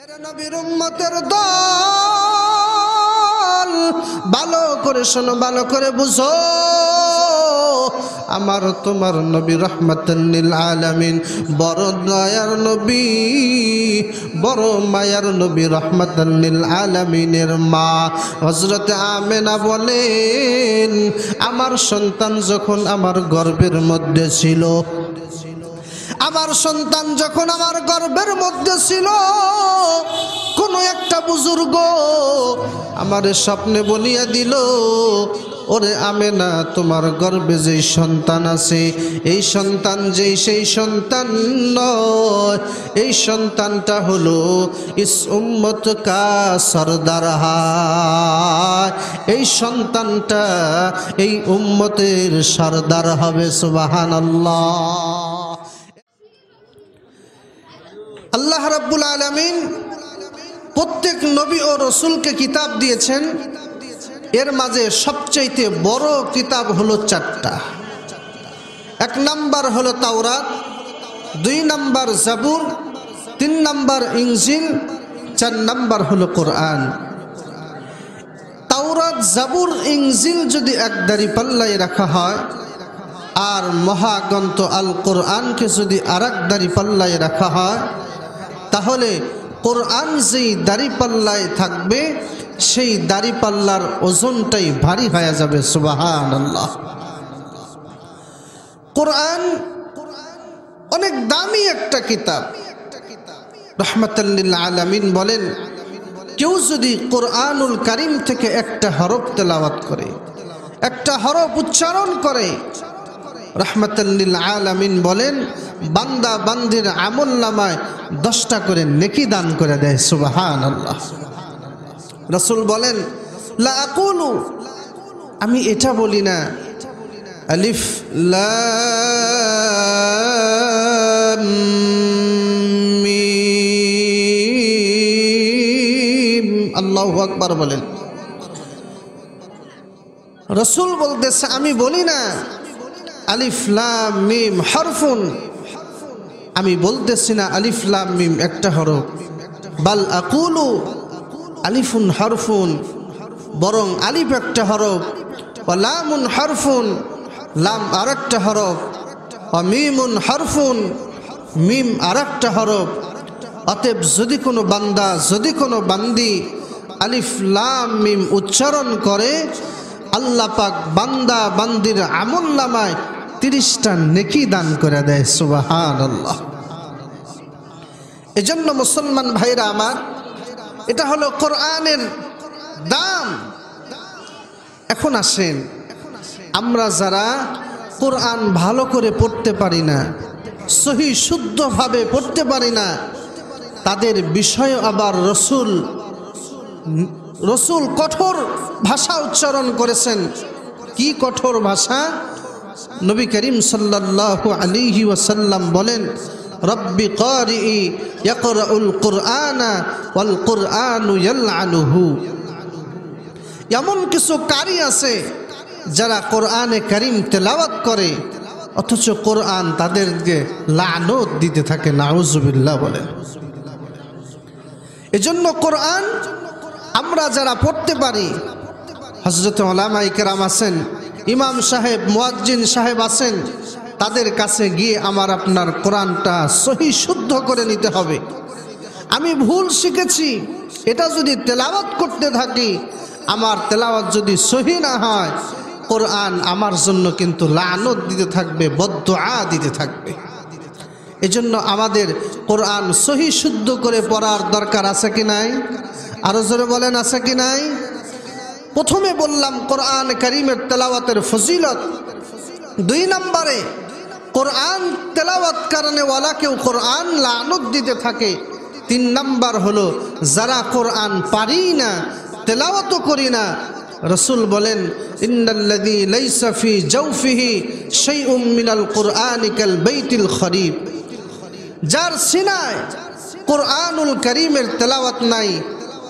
এর নবীর উম্মতের দল, ভালো করে শোনো, ভালো করে বুঝো। আমার তোমার নবী রাহমাতাল লিল আলামিন, বড় দয়ার নবী, বড় মায়ার নবী রাহমাতাল লিল আলামিনের মা হযরত আমেনা বলেন, আমার সন্তান যখন আমার গর্ভের মধ্যে ছিল, আমার সন্তান যখন আমার গর্ভের মধ্যে ছিল, কোন একটা বুজুর্গ আমার স্বপ্নে বলিয়া দিল, ওরে আমেনা, তোমার গর্ভে যেই সন্তান আছে, এই সন্তান যেই সেই সন্তান নয়, এই সন্তানটা হলো ইস উম্মত কা সরদার হায়, এই সন্তানটা এই উম্মতের সরদার হবে। সুবহানাল্লাহ। আল্লাহ রাব্বুল আলামিন প্রত্যেক নবী ও রসুলকে কিতাব দিয়েছেন। এর মাঝে সবচেয়ে বড় কিতাব হলো চারটা। এক নাম্বার হলো তাওরাত, দুই নাম্বার জাবুর, তিন নাম্বার ইনজিল, চার নাম্বার হলো কোরআন। তাওরাত, জাবুর, ইনজিল যদি এক দাড়ি পাল্লায় রাখা হয়, আর মহাগ্রন্থ আল কোরআনকে যদি আর এক দাড়ি পাল্লায় রাখা হয়, তাহলে কোরআন যেই দাড়িপাল্লায় থাকবে, সেই দাড়িপাল্লার ওজনটাই ভারী হয়ে যাবে। সুবহানাল্লাহ। কোরআন অনেক দামি একটা কিতাব। রাহমাতাল লিল আলামিন বলেন, কেউ যদি কোরআনুল কারীম থেকে একটা হরফ তেলাওয়াত করে, একটা হরফ উচ্চারণ করে, রাহমাতাল লিল আলামিন বলেন, বান্দা বান্দির আমলনামায় 10টা করে নেকি দান করে দেয়। সুবহানাল্লাহ। রাসূল বলেন, লা আকুলু, আমি এটা বলি না, আলিফ লাম মিম, আল্লাহু আকবার বলেন। রাসূল বলতেছে, আমি বলি না আলিফ লাম মিম হরফুন, আমি বলতেছি না আলিফ লাম মিম একটা হরফ, বাল আকুলু আলিফুন হরফুন, বরং আলিফ একটা হরফ, ওয়া লামুন হরফুন, লাম আরেকটা হরফ, ওয়া মিমুন হরফুন, মিম আরেকটা হরফ। অতএব যদি কোনো বান্দা, যদি কোনো বান্দি আলিফ লাম মিম উচ্চারণ করে, আল্লাহ পাক বান্দা বান্দির আমলনামায় 30টা নেকি দান করে দেয়। সুবহানাল্লাহ। এজন্য মুসলমান ভাইরা আমার, এটা হলো কোরআনের দাম। এখন আসেন, আমরা যারা কোরআন ভালো করে পড়তে পারি না, সহি শুদ্ধভাবে পড়তে পারি না, তাদের বিষয়ে আবার রসুল কঠোর ভাষা উচ্চারণ করেছেন। কি কঠোর ভাষা? নবী করিম সাল্লাল্লাহু আলাইহি ওয়াসাল্লাম বলেন, রব্বি কারিই ইয়াকরাউল কুরআনা ওয়াল কুরআনু ইয়ালআনুহু। এমন কিছু কারি আছে যারা কোরআনে কারীম তেলাওয়াত করে, অথচ কোরআন তাদেরকে লানত দিতে থাকে। নাউজুবিল্লাহ বলেন। এজন্য কোরআন আমরা যারা পড়তে পারি, হযরত উলামায়ে কেরাম আছেন, ইমাম সাহেব, মুয়াজ্জিন সাহেব আছেন, তাদের কাছে গিয়ে আমার আপনার কোরআনটা সহি শুদ্ধ করে নিতে হবে। আমি ভুল শিখেছি, এটা যদি তেলাওয়াত করতে থাকি, আমার তেলাওয়াত যদি সহি না হয়, কোরআন আমার জন্য কিন্তু লানত দিতে থাকবে, বদদুআ দিতে থাকবে। এজন্য আমাদের কোরআন সহি শুদ্ধ করে পড়ার দরকার আছে কি নাই? আরো জোরে বলেন, আছে কি নাই? প্রথমে বললাম কোরআন কারীমের তেলাওয়াতের ফজিলত। 2 নম্বরে কোরআন তেলাওয়াত কারণে ওয়ালাকেও কোরআন লানত দিতে থাকে। 3 নম্বর হলো যারা কোরআন পারি না, তেলাওয়াতও করি না, রাসূল বলেন, ইন্নাল্লাযী লাইসা ফি জাওফিহি শাইউম মিনাল কুরআনি কাল বাইতিল খরিব। যার সিনায় কোরআনুল কারীমের তেলাওয়াত নাই,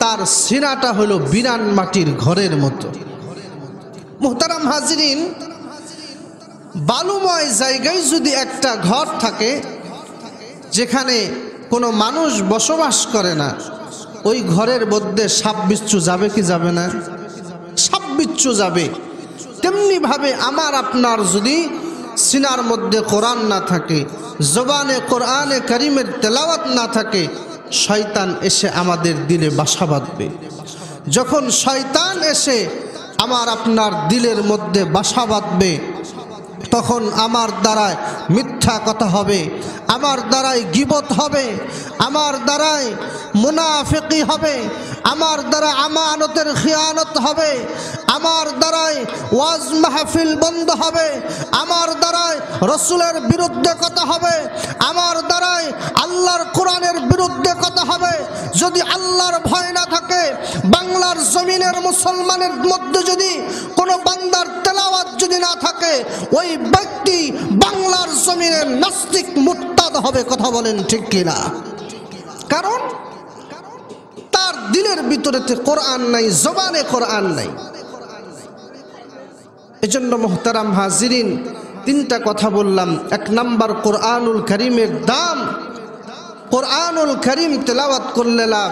তার সিনাটা হলো বিরান মাটির ঘরের মতো। মুহতারাম হাজিরিন, বালুময় জায়গায় যদি একটা ঘর থাকে, যেখানে কোনো মানুষ বসবাস করে না, ওই ঘরের মধ্যে সাপ বিচ্ছু যাবে কি যাবে না? সাপ বিচ্ছু যাবে। তেমনি ভাবে আমার আপনার যদি সিনার মধ্যে কোরআন না থাকে, জবানে কোরআনে কারিমের তেলাওয়াত না থাকে, শয়তান এসে আমাদের দিলে বাসা বাঁধবে। যখন শয়তান এসে আমার আপনার দিলের মধ্যে বাসা বাঁধবে, তখন আমার দ্বারায় মিথ্যা কথা হবে, আমার দ্বারাই গীবত হবে, আমার দ্বারাই মুনাফিকি হবে, আমার দ্বারা আমানতের খিয়ানত হবে, আমার দ্বারাই ওয়াজ মাহফিল বন্ধ হবে, আমার দ্বারাই রসুলের বিরুদ্ধে কথা হবে, আমার দ্বারাই আল্লাহর কোরআনের বিরুদ্ধে কথা হবে। যদি আল্লাহর ভয় না থাকে, বাংলার জমিনের মুসলমানের মধ্যে যদি কোনো বান্দার তেলাওয়াত যদি না থাকে, ওই ব্যক্তি বাংলার জমিনের নাস্তিক মুরতাদ হবে। কথা বলেন ঠিক কিনা? কারণ তার দিলের ভিতরেতে কোরআন নাই, জবানে কোরআন নাই। এজন্য মুহতারাম হাজিরিন, তিনটা কথা বললাম। এক নাম্বার, কোরআনুল কারীমের দাম। কোরআনুল কারীম তেলাওয়াত করলে লাভ।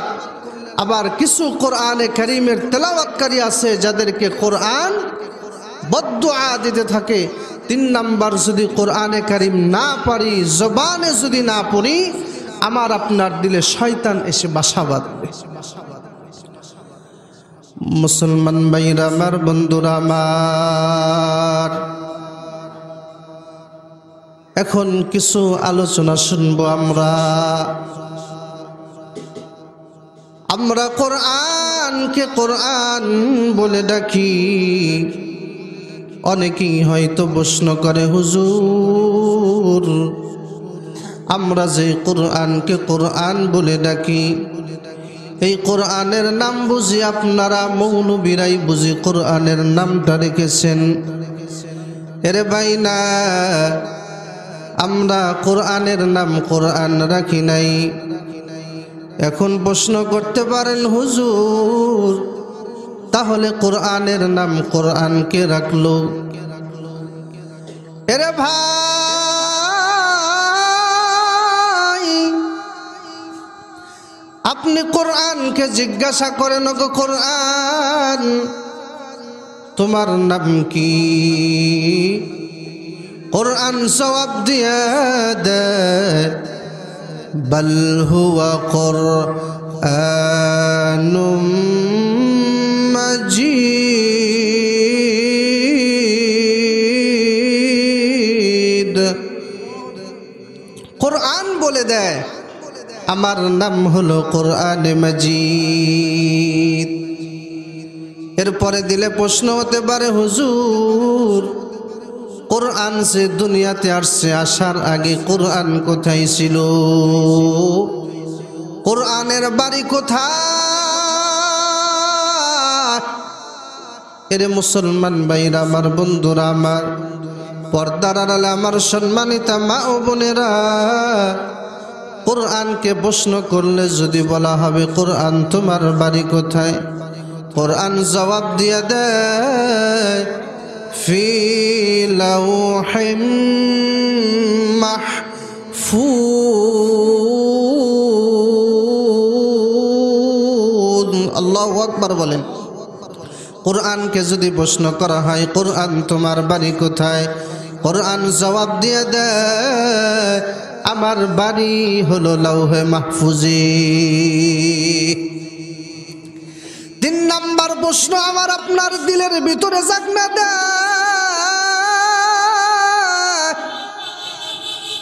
আবার কিছু কোরআনে কারীমের তেলাওয়াতকারী আছে যাদেরকে কোরআন বদদুআ দিতে থাকে। তিন নাম্বার, যদি কোরআনে কারীম না পারি, জবানে যদি না পড়ি, আমার আপনার দিলে শয়তান এসে বাসা বাঁধবে। মুসলমান ভাইরা আমার, বন্ধুরা আমার, এখন কিছু আলোচনা শুনবো আমরা কোরআনকে কোরআন বলে ডাকি। অনেকেই হয়তো প্রশ্ন করে, হুজুর, আমরা যে কোরআনকে কোরআন বলে ডাকি, এই কোরআনের নাম বুঝি আপনারা মৌলবীরাই বুঝি কোরআনের নামটা রেখেছেন? এরে ভাই না, আমরা কোরআনের নাম কোরআন রাখি নাই। এখন প্রশ্ন করতে পারেন, হুজুর, তাহলে কোরআনের নাম কোরআন কে রাখলো? এরে ভাই, আপনি কোরআনকে জিজ্ঞাসা করেন, গো কোরআন, তোমার নাম কি? কোরআন জবাব দিয়ে দেয়, বল হুয়া কুরআনুম মাজিদ। কোরআন বলে দেয়, আমার নাম হলো কোরআনে মাজিদ। এরপরে দিলে প্রশ্ন হতে পারে, হুজুর, কোরআন সে দুনিয়াতে আসছে, আসার আগে কোরআন কোথায় ছিল? কোরআনের বাড়ি কোথায়? এরে মুসলমান ভাইরা আমার, বন্ধুরা আমার, পর্দার আড়ালে আমার সম্মানিতা মা ও বোনেরা, কোরআনকে প্রশ্ন করলে যদি বলা হবে, কোরআন তোমার বাড়ি কোথায়? কোরআন জবাব দিয়ে দেয়, ফি লাউহিম মাহফুজ। আল্লাহু আকবার বলেন। কোরআনকে যদি প্রশ্ন করা হয়, কোরআন তোমার বাড়ি কোথায়? কোরআন জবাব দিয়ে দেয়, আমার বাড়ি হলো লাউহে মাহফুজে। তিন নাম্বার প্রশ্ন আমার আপনার দিলের ভিতরে জাগনা দেয়,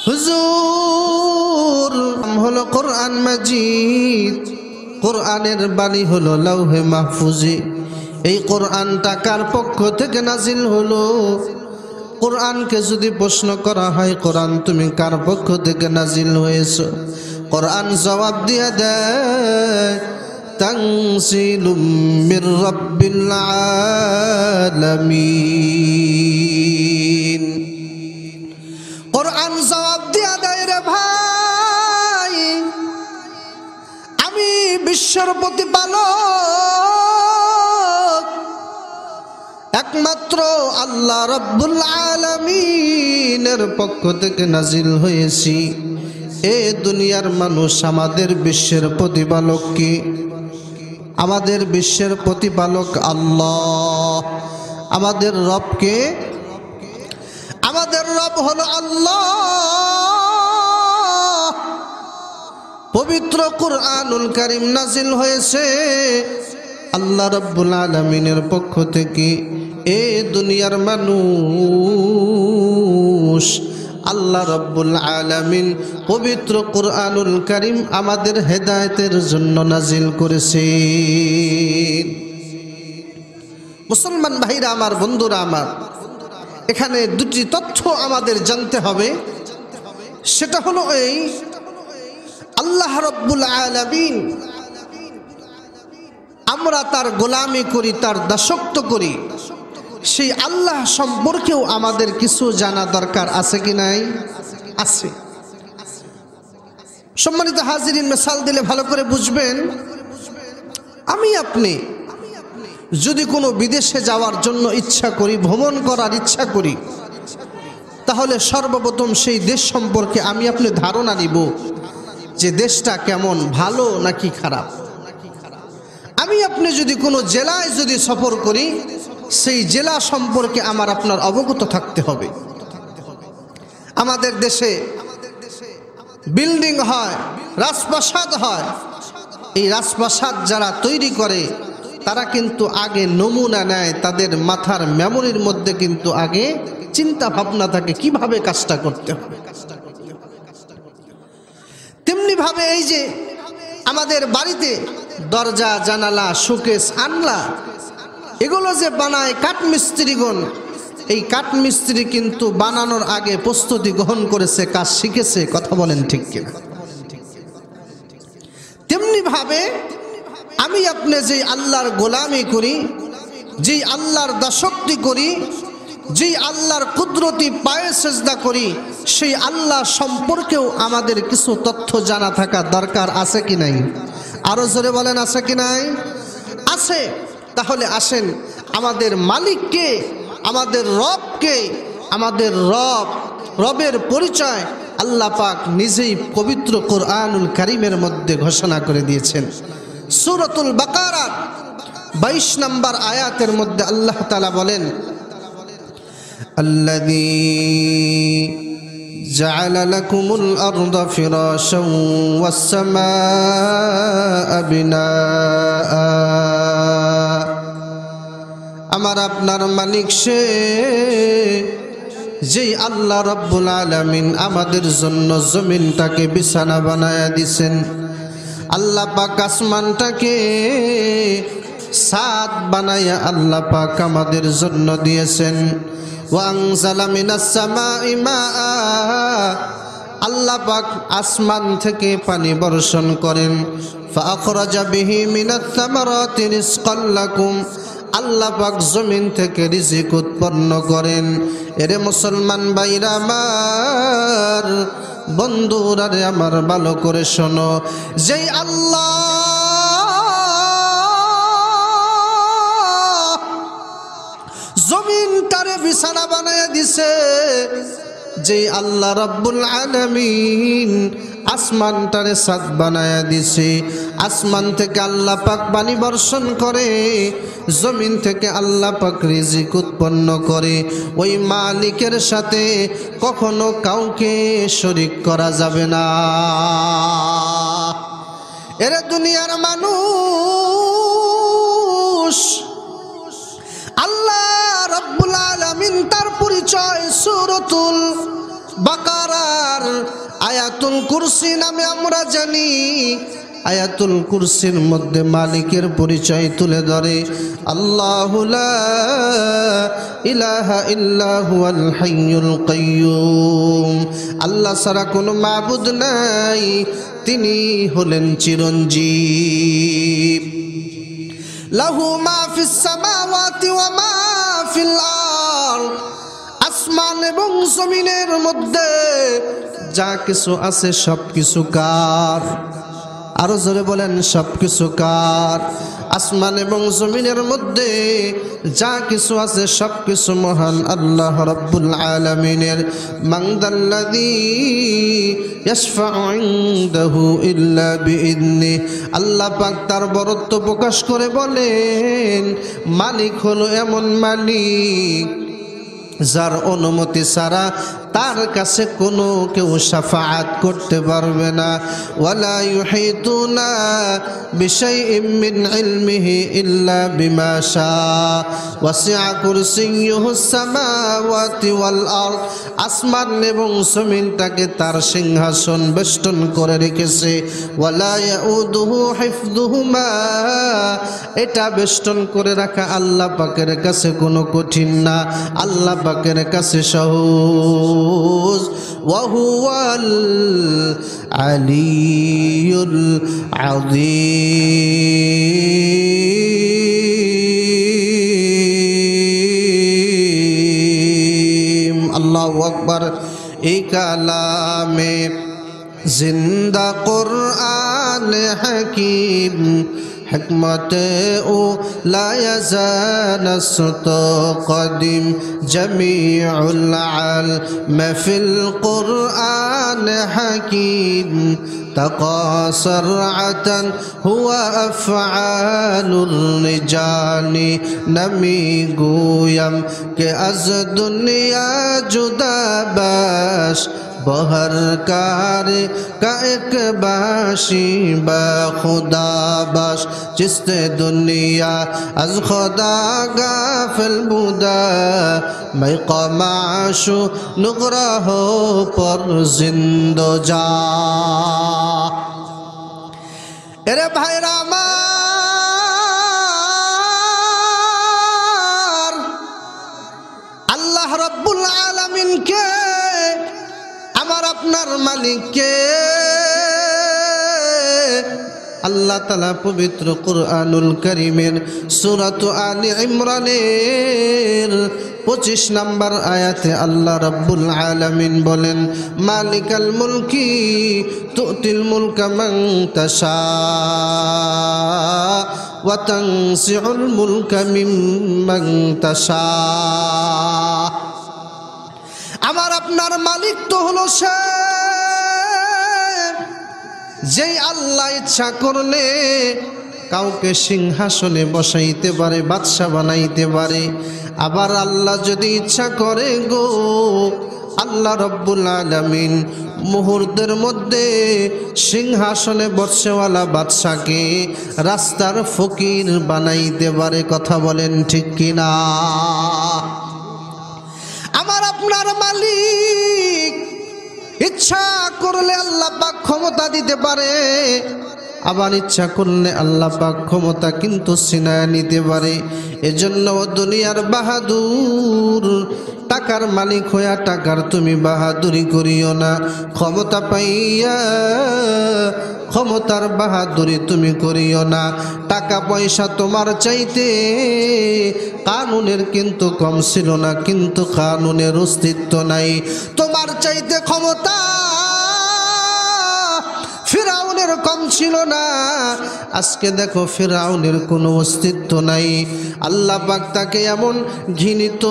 হুজুর, হলো কোরআন মাজিদ, কোরআনের বাণী হলো লাউহে মাহফুজে। এই কোরআনটা কার পক্ষ থেকে নাজিল হলো? কোরআনকে যদি প্রশ্ন করা হয়, কোরআন তুমি কার পক্ষ থেকে নাজিল হয়েছো? কোরআন জবাব দিয়ে দেয়, তানজিলুম মির রাব্বিল আলামিন। কোরআন জবাব দিয়ে দেয়, রে ভাই, আমি বিশ্বের প্রতিপালক, একমাত্র আল্লাহ রাব্বুল আলামিনের পক্ষ থেকে নাজিল হয়েছি। এ দুনিয়ার মানুষ, আমাদের বিশ্বের প্রতিপালক কে? আমাদের বিশ্বের প্রতিপালক আল্লাহ। আমাদের রব কে? আমাদের রব হলো আল্লাহ। পবিত্র কুরআনুল কারীম নাজিল হয়েছে আল্লাহ রাব্বুল আলামিনের পক্ষ থেকে। এ দুনিয়ার মানুষ, আল্লাহ রাব্বুল আলামিন পবিত্র কুরআনুল কারীম আমাদের হেদায়েতের জন্য নাজিল করেছেন। মুসলমান ভাইরা আমার, বন্ধুরা আমার, এখানে দুটি তথ্য আমাদের জানতে হবে। সেটা হলো এই, আল্লাহ রাব্বুল আলামিন, আমরা তার গোলামি করি, তার দাসত্ব করি, সেই আল্লাহ সম্পর্কেও আমাদের কিছু জানা দরকার আছে কি নাই? আছে। সম্মানিত হাজিরিন, মিসাল দিলে ভালো করে বুঝবেন। আমি আপনি যদি কোনো বিদেশে যাওয়ার জন্য ইচ্ছা করি, ভ্রমণ করার ইচ্ছা করি, তাহলে সর্বপ্রথম সেই দেশ সম্পর্কে আমি আপনি ধারণা নিব যে দেশটা কেমন, ভালো নাকি খারাপ। আমি আপনি যদি কোনো জেলায় যদি সফর করি, সেই জেলা সম্পর্কে আমার আপনার অবগত থাকতে হবে। আমাদের দেশে বিল্ডিং হয়, রাজপ্রাসাদ হয়। এই রাজপ্রাসাদ যারা তৈরি করে তারা কিন্তু আগে নমুনা নেয়, তাদের মাথার মেমোরির মধ্যে কিন্তু আগে চিন্তা ভাবনা থাকে কিভাবে কাজটা করতে হবে। তেমনি ভাবে এই যে আমাদের বাড়িতে দরজা, জানালা, শোকেস, আনলা, এগুলো যে বানায় কাঠমিস্ত্রিগণ, এই কাঠমিস্ত্রি কিন্তু বানানোর আগে প্রস্তুতি গ্রহণ করেছে, কাজ শিখেছে। কথা বলেন ঠিক কিনা? তেমনি ভাবে আমি আপনি যেই আল্লাহর গোলামি করি, যেই আল্লাহর দাসত্ব করি, যেই আল্লাহর কুদরতি পায়ে সেজদা করি, সেই আল্লাহ সম্পর্কেও আমাদের কিছু তথ্য জানা থাকা দরকার আছে কি নাই? আরো জোরে বলেন, আছে কি নাই? আছে। তাহলে আসেন, আমাদের মালিককে, আমাদের রবকে, আমাদের রবের পরিচয় আল্লাহ পাক নিজেই পবিত্র কুরআনুল কারীমের মধ্যে ঘোষণা করে দিয়েছেন। সূরাতুল বাকারার 22 নম্বর আয়াতের মধ্যে আল্লাহ তাআলা বলেন, আল্লাযী জাআলা লাকুমুল আরদা ফিরাশান ওয়াস সামাআ বিনাআ। আমার আপনার মালিক সে, যেই আল্লাহ রাব্বুল আলামিন আমাদের জন্য জমিনটাকে বিছানা বানায়া দিছেন। আল্লাহ পাক আসমানটাকে ছাদ বানায়া আল্লাহ পাক আমাদের জন্য দিয়েছেন। ওয়া আনজালা মিনাস সামাই মাআ, আল্লাহ পাক আসমান থেকে পানি বর্ষণ করেন। ফাআখরাজা বিহি মিনাত থামারাতি রিজকাল লাকুম, আল্লাহ পাক জমিন থেকে রিজিক উৎপন্ন করেন। এরে মুসলমান ভাইরা আমার, বন্ধুরা রে আমার, ভালো করে শোনো, যেই আল্লাহ জমিনটারে বিছানা বানায়া দিছে, যেই আল্লাহ রাব্বুল আলামিন আসমানটারে ছাদ বানায়া দিছে, আসমান থেকে আল্লাহ পাক পানি বর্ষণ করে, জমিন থেকে আল্লাহ পাক রিজিক উৎপন্ন করে, ওই মালিকের সাথে কখনো কাউকে শরীক করা যাবে না। এরে দুনিয়ার মানুষ, আল্লাহ রাব্বুল আলামিন তার পরিচয় সূরাতুল বাকারার আয়াতুল কুরসি নামে আমরা জানি। আয়াতুল কুরসির মধ্যে মালিকের পরিচয় তুলে ধরে, আল্লাহু লা ইলাহা ইল্লা হুয়াল হাইয়ুল কাইয়্যুম, আল্লাহ ছাড়া কোনো মাবুদ নাই, তিনি হলেন চিরঞ্জীব। লাহু মা ফিস সামাওয়াতি ওয়া মা ফিল আরদ, আসমান এবং জমিনের মধ্যে যা কিছু আছে সব কিছু কার? আরো জোরে বলেন, সব কিছু কার? আসমান এবং জমিনের মধ্যে যা কিছু আছে সব কিছু মহান আল্লাহ রাব্বুল আলামিনের। মান দাল্লাযী ইয়াশফাউ ইনদাহু ইল্লা বিইذনিহি। আল্লাহ পাক তার বরত্ব প্রকাশ করে বলেন, মালিক হলো এমন মালিক যার অনুমতি ছাড়া তার কাছে কোনো কেউ শাফাআত করতে পারবে না। ওয়ালা ইউহিতুনা বিশাইইম মিন ইলমিহি ইল্লা বিমা শাআ ওয়াসিআ কুরসিয়্যুহুস সামাওয়াতি ওয়াল আরদ। আসমান এবং জমিনটাকে তার সিংহাসন বেষ্টন করে রেখেছে। ওয়ালা ইয়াউদুহু হিফযুহুমা, এটা বেষ্টন করে রাখা আল্লাহ পাকের কাছে কোনো কঠিন না, আল্লাহ পাকের কাছে সহজ। ওয়াহুয়াল আলিয়ুল আযীম। আল্লাহু আকবার। এই কালামে জিন্দা কুরআন হাকিম حکمت او لا يزانست قدیم جمیع العلم فی القرآن حکیم تقاصرعة هو افعال الرجال نمی گویم کہ از دنیا جدا باش بہر کار کا ایک باشی با خدا باش جست دنیا از خدا غافل بودا میں قماشو نغرہ پر زندو جا۔ ارے بھائی رامار اللہ رب العالمین کے আমার আপনার মালিককে আল্লাহ তাআলা পবিত্র কুরআনুল কারীমের সূরাত আলে ইমরানের 25 নম্বর আয়াতে আল্লাহ রাব্বুল আলামিন বলেন, মালিকাল মুলকি তুতিল মুলকা মান তাশা ওয়া তানসিউল মুলকা মিম্মান তাশা। আমার আপনার মালিক তো হলো সে যেই আল্লাহ ইচ্ছা করলে কাউকে সিংহাসনে বসাইতে পারে, বাদশা বানাইতে পারে। আবার আল্লাহ যদি ইচ্ছা করে গো, আল্লাহ রব্বুল আলামিন মুহূর্তের মধ্যে সিংহাসনে বসেওয়ালা বাদশাকে রাস্তার ফকির বানাইতে পারে। কথা বলেন ঠিক কিনা? আমার আপনার মালিক ইচ্ছা করলে আল্লাহ পাক ক্ষমতা দিতে পারে, আবার ইচ্ছা করলে আল্লাহ পাক ক্ষমতা কিন্তু ছিনায় নিতে পারে। এজন্য দুনিয়ার বাহাদুর, টাকার মালিক হইয়া টাকার তুমি বাহাদুরি করিও না। ক্ষমতা পাইয়া ক্ষমতার বাহাদুরি তুমি করিও না। টাকা পয়সা তোমার চাইতে কানুনের কিন্তু কম ছিল না, কিন্তু কানুনের অস্তিত্ব নাই। তোমার চাইতে ক্ষমতা ফিরাউনের কম ছিল না, আজকে দেখো ফিরাউনের কোনো অস্তিত্ব নাই। আল্লাহ পাক তাকে এমন ঘৃণিত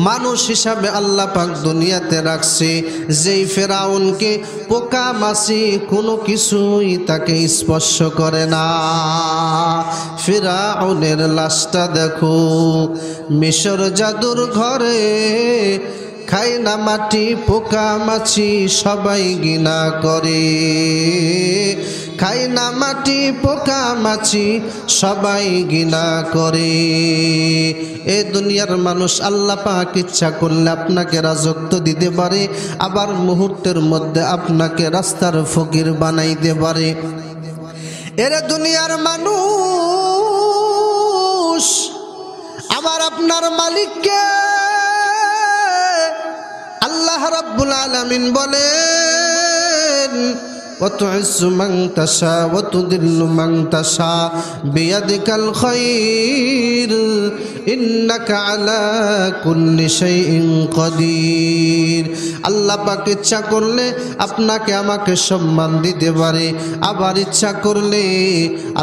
মানুষ হিসাবে আল্লাহ পাক দুনিয়াতে রাখছে, যেই ফেরাউনকে পোকা মাছি কোনো কিছুই তাকে স্পর্শ করে না। ফেরাউনের লাশটা দেখো মিশর জাদুর ঘরে, খায় না মাটি পোকা মাছি সবাই ঘৃণা করে, খায় না মাটি পোকা মাছি সবাই ঘৃণা করে। এ দুনিয়ার মানুষ আল্লাহ পাক ইচ্ছা করলে আপনাকে রাজত্ব দিতে পারে, আবার মুহূর্তের মধ্যে আপনাকে রাস্তার ফকির বানাইতে পারে। এরে দুনিয়ার মানুষ আমার আপনার মালিককে আল্লাহ রাব্বুল আলামিন বলেন, وتعز من تشاء وتذل من تشاء بيدك الخير إنك على كل شيء قدير। আল্লাহ পাক ইচ্ছা করলে আপনাকে আমাকে সম্মান দিতে পারে, আবার ইচ্ছা করলে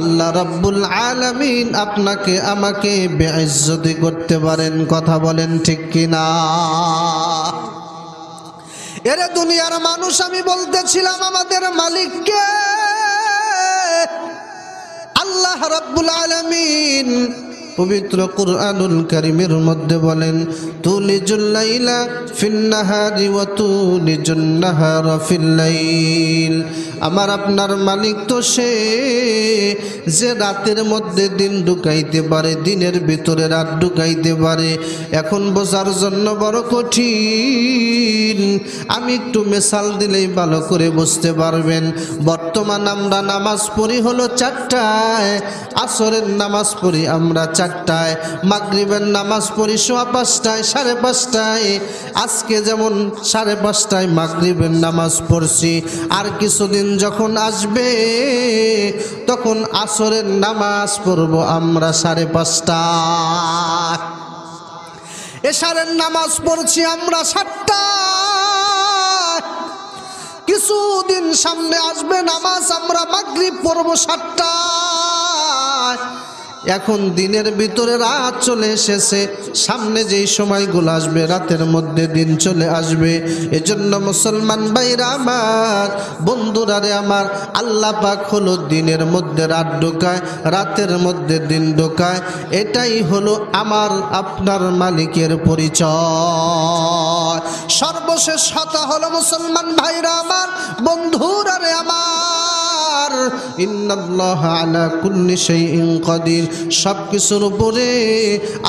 আল্লাহ রাব্বুল আলামিন আপনাকে আমাকে বেইজ্জতি করতে পারেন। কথা বলেন ঠিক কিনা? এরে দুনিয়ার মানুষ, আমি বলতেছিলাম আমাদের মালিককে আল্লাহ রাব্বুল আলামিন পবিত্র কুরআনুল কারীমের মধ্যে বলেন, তুলিজুল লাইলা ফিন নাহারি ওয়া তুলিজুন নাহারা ফিল লাইল। আমার আপনার মালিক তো সে যে রাতের মধ্যে দিন ঢুকাইতে পারে, দিনের ভিতরে রাত ঢুকাইতে পারে। এখন বোঝার জন্য বড় কঠিন, আমি একটু মিসাল দিলেই ভালো করে বুঝতে পারবেন। বর্তমান আমরা নামাজ পড়ি হলো 4টায়, আসরের নামাজ পড়ি আমরা 4টায়, মাগরিবের নামাজ পড়ি 5:15, 5:30। আজকে যেমন 5:30টায় মাগরিবের নামাজ পড়ছি, আর কিছুদিন যখন আসবে তখন আসরের নামাজ পড়ব আমরা 5:30। এশারের নামাজ পড়ছি আমরা 7টায়। কিছুদিন সামনে আসবে নামাজ আমরা মাগরিব পড়ব 7টায়। এখন দিনের ভিতরে রাত চলে এসেছে, সামনে যেই সময়গুলো আসবে রাতের মধ্যে দিন চলে আসবে। এজন্য মুসলমান ভাইরা আমার, বন্ধুরা রে আমার, আল্লাহ পাক হলো দিনের মধ্যে রাত ঢোকায়, রাতের মধ্যে দিন ঢোকায়। এটাই হলো আমার আপনার মালিকের পরিচয়। সর্বশেষ কথা হলো মুসলমান ভাইরা আমার, বন্ধুরা রে আমার, ইন্নাল্লাহা আলা কুল্লি শাইইন কাদির। সব কিছুর উপরে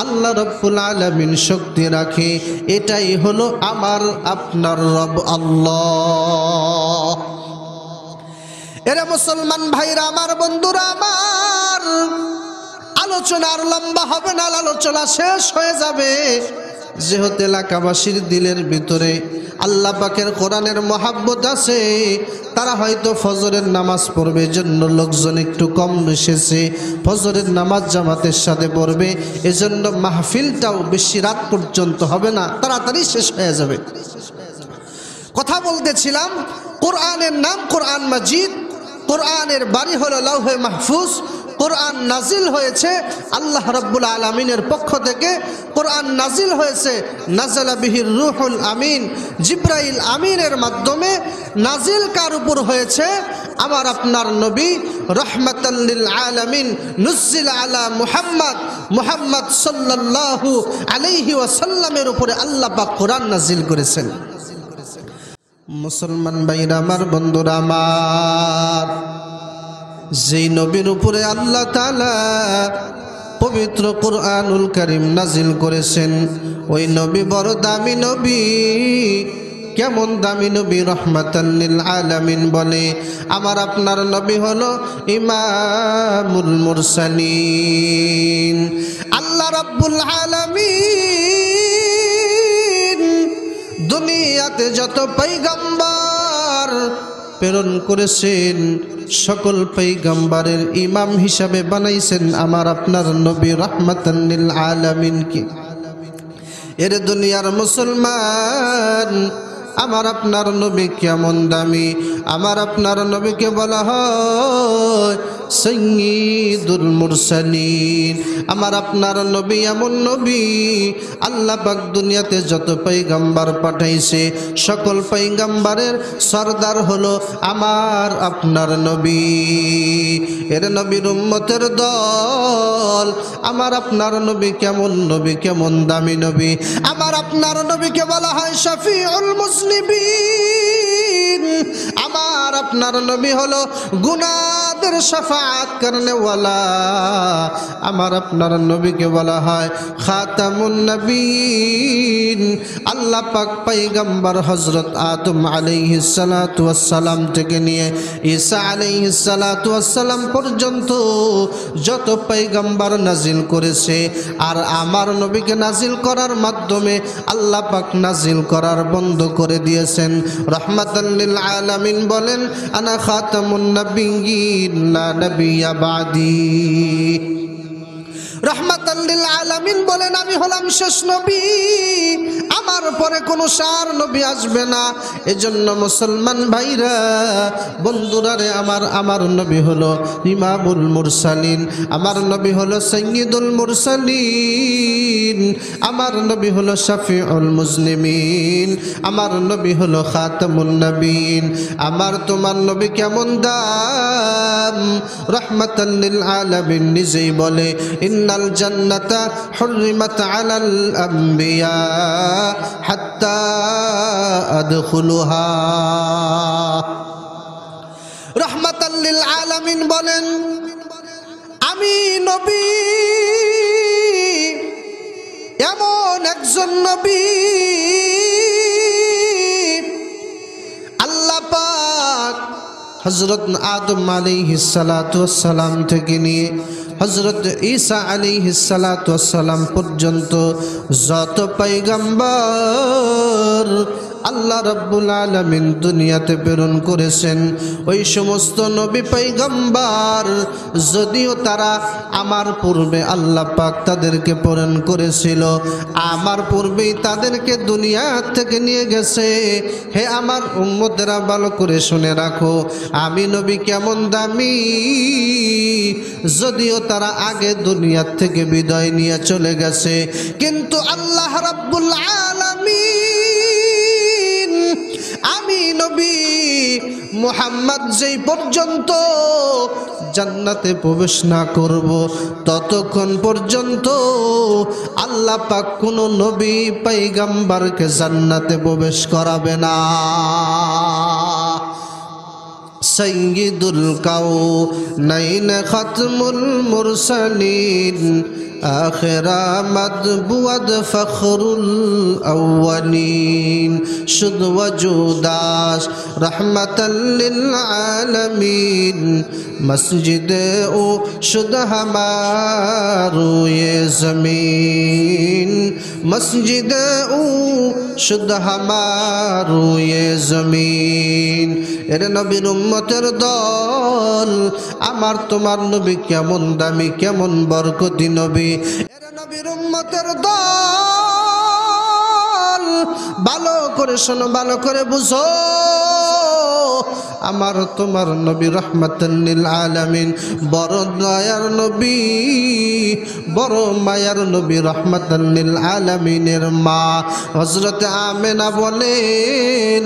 আল্লাহ রাব্বুল আলামিন শক্তি রাখে। এটাই হলো আমার আপনার রব আল্লাহ। এরা মুসলমান ভাইরা আমার, বন্ধুরা আমার, আলোচনা আর লম্বা হবে না, আলোচনা শেষ হয়ে যাবে। যেহেতু এলাকাবাসীর দিলের ভিতরে আল্লাহ পাকের কোরআনের মহাব্বত আছে, তারা হয়তো ফজরের নামাজ পড়বে জন্য লোকজন একটু কম এসেছে, ফজরের নামাজ জামাতের সাথে পড়বে, এজন্য মাহফিলটাও বেশি রাত পর্যন্ত হবে না, তাড়াতাড়ি শেষ হয়ে যাবে। কথা বলতেছিলাম, কোরআনের নাম কোরআন মাজিদ, কোরআনের বাড়ি হলো লাউহে মাহফুজ। কোরআন নাজিল হয়েছে আল্লাহ রাব্বুল আলামিনের পক্ষ থেকে, কোরআন নাজিল হয়েছে নাজালা বিহির রূহুল আমিন, জিব্রাইল আমিনের মাধ্যমে। নাজিল কার উপর হয়েছে? আমার আপনার নবী রাহমাতাল লিল আলামিন, নুজ্জিল আলা মুহাম্মদ সাল্লাল্লাহু আলাইহি ওয়াসাল্লামের উপরে আল্লাহ পাক কোরআন নাজিল করেছেন। মুসলমান ভাইরা আমার, বন্ধুরা আমার, যেই নবীর উপরে আল্লাহ তাআলা পবিত্র কুরআনুল কারীম নাজিল করেছেন, ওই নবী বড় দামি নবী। কেমন দামি নবী? রাহমাতাল লিল আলামিন বলে আমার আপনার নবী হলো ইমামুল মুরসালিন। আল্লাহ রাব্বুল আলামিন দুনিয়াতে যত পয়গম্বর প্রেরণ করেছেন, সকল পয়গম্বরের ইমাম হিসাবে বানাইছেন আমার আপনার নবী রাহমাতাল লিল আলামিনকে। এর দুনিয়ার মুসলমান, আমার আপনার নবী কেমন দামি! আমার আপনার নবীকে বলা হয় সাইয়্যিদুল মুরসালিন। আমার আপনার নবী এমন নবী, আল্লাহ পাক দুনিয়াতে যত পয়গম্বর পাঠাইছে, সকল পয়গম্বরের সরদার হলো আমার আপনার নবী। এর নবীর উম্মতের দল। আমার আপনার নবী কেমন নবী, কেমন দামি নবী! আমার আপনার নবীকে বলা হয় শফিউল মুজনিবিন। আমার আপনার নবী হলো গুনাহদের শাফাআত করনেওয়ালা। আমার আপনার নবীকে বলা হয় খাতামুন নবীন। আল্লাহ পাক পয়গম্বর হযরত আদম আলাইহিস সালাতু ওয়াস সালাম থেকে নিয়ে ঈসা আলাইহিস সালাতু ওয়াস সালাম পর্যন্ত যত পয়গম্বর নাজিল করেছে, আর আমার নবীকে নাজিল করার মাধ্যমে আল্লাহ পাক নাজিল করার বন্ধ করে দিয়েছেন। রাহমাতাল লিল আলামিন বলেন আনা খাতামুন নবিয়্যিন লা নবিয়্যা বাদি। রাহমাতাল লিল আলামিন বলেন আমি হলাম শেষ নবী, আমার পরে কোনো সার নবী আসবে না। এজন্য মুসলমান ভাইরা বন্ধুরা রে, আমার নবী হলো ইমামুল মুরসালিন, আমার নবী হলো সাইয়্যিদুল মুরসালিন, আমার নবী হলো শাফিউল মুজলিমিন, আমার নবী হলো খাতামুন নবীন। আমার তোমার নবী কেমন দাম, রাহমাতাল লিল আলামিন নিজেই বলে ইন্নাল জান্নাতা হুররিমাত আলাল আম্বিয়া হাত্তা আদখুলুহা। রাহমাতাল লিল আলামিন বলেন আমি নবী এমন একজন নবী আল্লাহ পাক হযরত আদম আলাইহিস সালাতু ওয়াস সালাম থেকে নিয়ে হযরত ঈসা আলাইহিস সালাতু ওয়াস সালাম পর্যন্ত যত পয়গম্বর আল্লাহ রাব্বুল আলামিন দুনিয়াতে প্রেরণ করেছেন, ওই সমস্ত নবী পয়গম্বর যদিও তারা আমার পূর্বে আল্লাহ পাক তাদেরকে প্রেরণ করেছিল, আমার পূর্বেই তাদেরকে দুনিয়া থেকে নিয়ে গেছে। হে আমার উম্মতেরা ভালো করে শুনে রাখো, আমি নবী কেমন দামি, যদিও তারা আগে দুনিয়া থেকে বিদায় নিয়ে চলে গেছে, কিন্তু আল্লাহ রাব্বুল আলামিন আমি নবী মুহাম্মদ যেই পর্যন্ত জান্নাতে প্রবেশ না করব ততক্ষণ পর্যন্ত আল্লাহ পাক কোন নবী পয়গম্বরকে জান্নাতে প্রবেশ করাবে না। সৈয়দুল কাউনাইন খাতমুল মুরসালিন আখিরা মাদবুয়াদ ফখরুল আউয়ালিন শুদ ওয়াজুদাস রাহমাতাল লিল আলামিন মসজিদ ও শুদ হামারো ये ज़मीन मस्जिद ও শুদ হামারো ये ज़मीन। এর নবীর উম্মতের দল, আমার তোমার নবী কেমন দামি কেমন বরকতি নবী, এর নবীর উম্মতের দল, ভালো করে শোনো ভালো করে বুঝো, আমার তোমার নবী রাহমাতাল লিল আলামিন বড় দয়ার নবী, বড় মায়ার নবী রাহমাতাল লিল আলামিনের মা হযরত আমেনা বলেন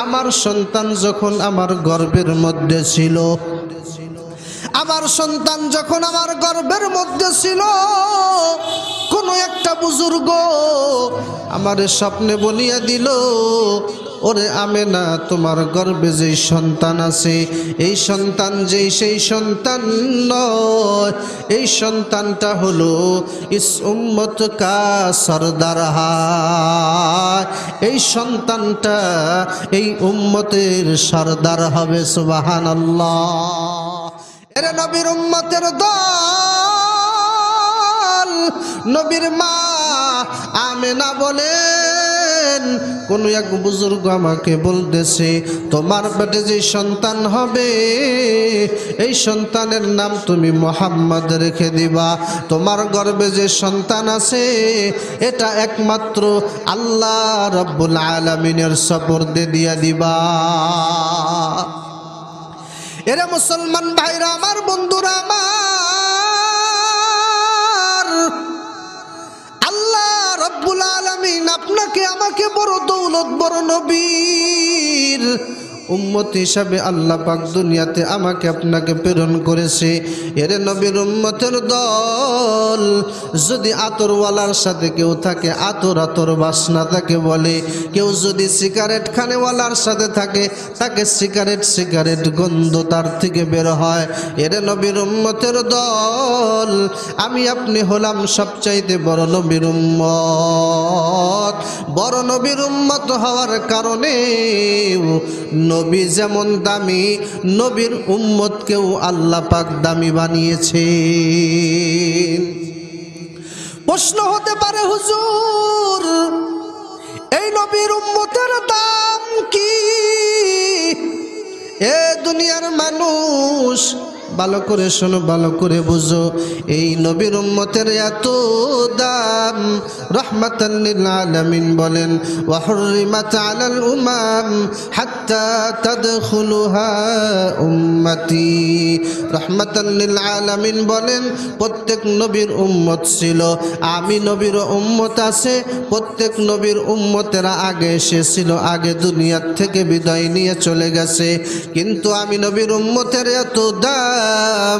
আমার সন্তান যখন আমার গর্ভের মধ্যে ছিল, আমার সন্তান যখন আমার গর্ভের মধ্যে ছিল, কোন একটা বুজুর্গ আমার স্বপ্নে বলিয়া দিল, ওরে আমেনা তোমার গর্ভে যেই সন্তান আছে এই সন্তান যেই সেই সন্তান নয়, এই সন্তানটা হলো ইস উম্মত কা সরদার হয়, এই সন্তানটা এই উম্মতের সরদার হবে। সুবহানাল্লাহ। এর নবীর উম্মতের দল, নবীর মা আমেনা বলেন কোন এক বুজুর্গ আমাকে বলতেছে তোমার পেটে যে সন্তান হবে এই সন্তানের নাম তুমি মুহাম্মদ রেখে দিবা, তোমার গর্ভে যে সন্তান আছে এটা একমাত্র আল্লাহ রাব্বুল আলামিনের সুপুর্দে দিয়া দিবা। এরা মুসলমান ভাইরা আমার, বন্ধুরা আমার, আল্লাহ রাব্বুল আলামিন আপনাকে আমাকে বড় দৌলত বড় নবীর উম্মত হিসাবে আল্লাহ পাক দুনিয়াতে আমাকে আপনাকে প্রেরণ করেছে। এর নবীর উম্মতের দল, যদি আতরওয়ালার সাথে কেউ থাকে আতর আতর বাসনা তাকে বলে, কেউ যদি সিগারেট খানেওয়ালার সাথে থাকে তাকে সিগারেট গন্ধ তার থেকে বের হয়। এর নবীর উম্মতের দল, আমি আপনি হলাম সবচাইতে বড় নবীর উম্মত। বড় নবীর উম্মত হওয়ার কারণে নবী যেমন দামি, নবীর উম্মতকেও আল্লাহ পাক দামি বানিয়েছে। প্রশ্ন হতে পারে হুজুর এই নবীর উম্মতের দাম কি? এ দুনিয়ার মানুষ ভালো করে শোনো, ভালো করে বুঝো। এই নবীর উম্মতের এত দাম, রাহমাতান লিল আলামিন বলেন ওয়া হুররিমাত আলাল উমাম হাত্তা তাদখুলুহা উম্মতি। রাহমাতান লিল আলামিন বলেন প্রত্যেক নবীর উম্মত ছিল, আমি নবীর উম্মত আছে। প্রত্যেক নবীর উম্মতেরা আগে এসেছিল, আগে দুনিয়ার থেকে বিদায় নিয়ে চলে গেছে, কিন্তু আমি নবীর উম্মতের এত দাম,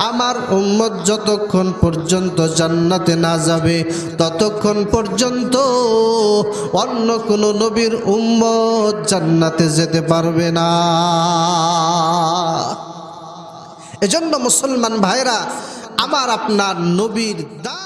আমার উম্মত যতক্ষণ পর্যন্ত জান্নাতে না যাবে ততক্ষণ পর্যন্ত অন্য কোনো নবীর উম্মত জান্নাতে যেতে পারবে না। এজন্য মুসলমান ভাইরা আমার, আপনার নবীর দাম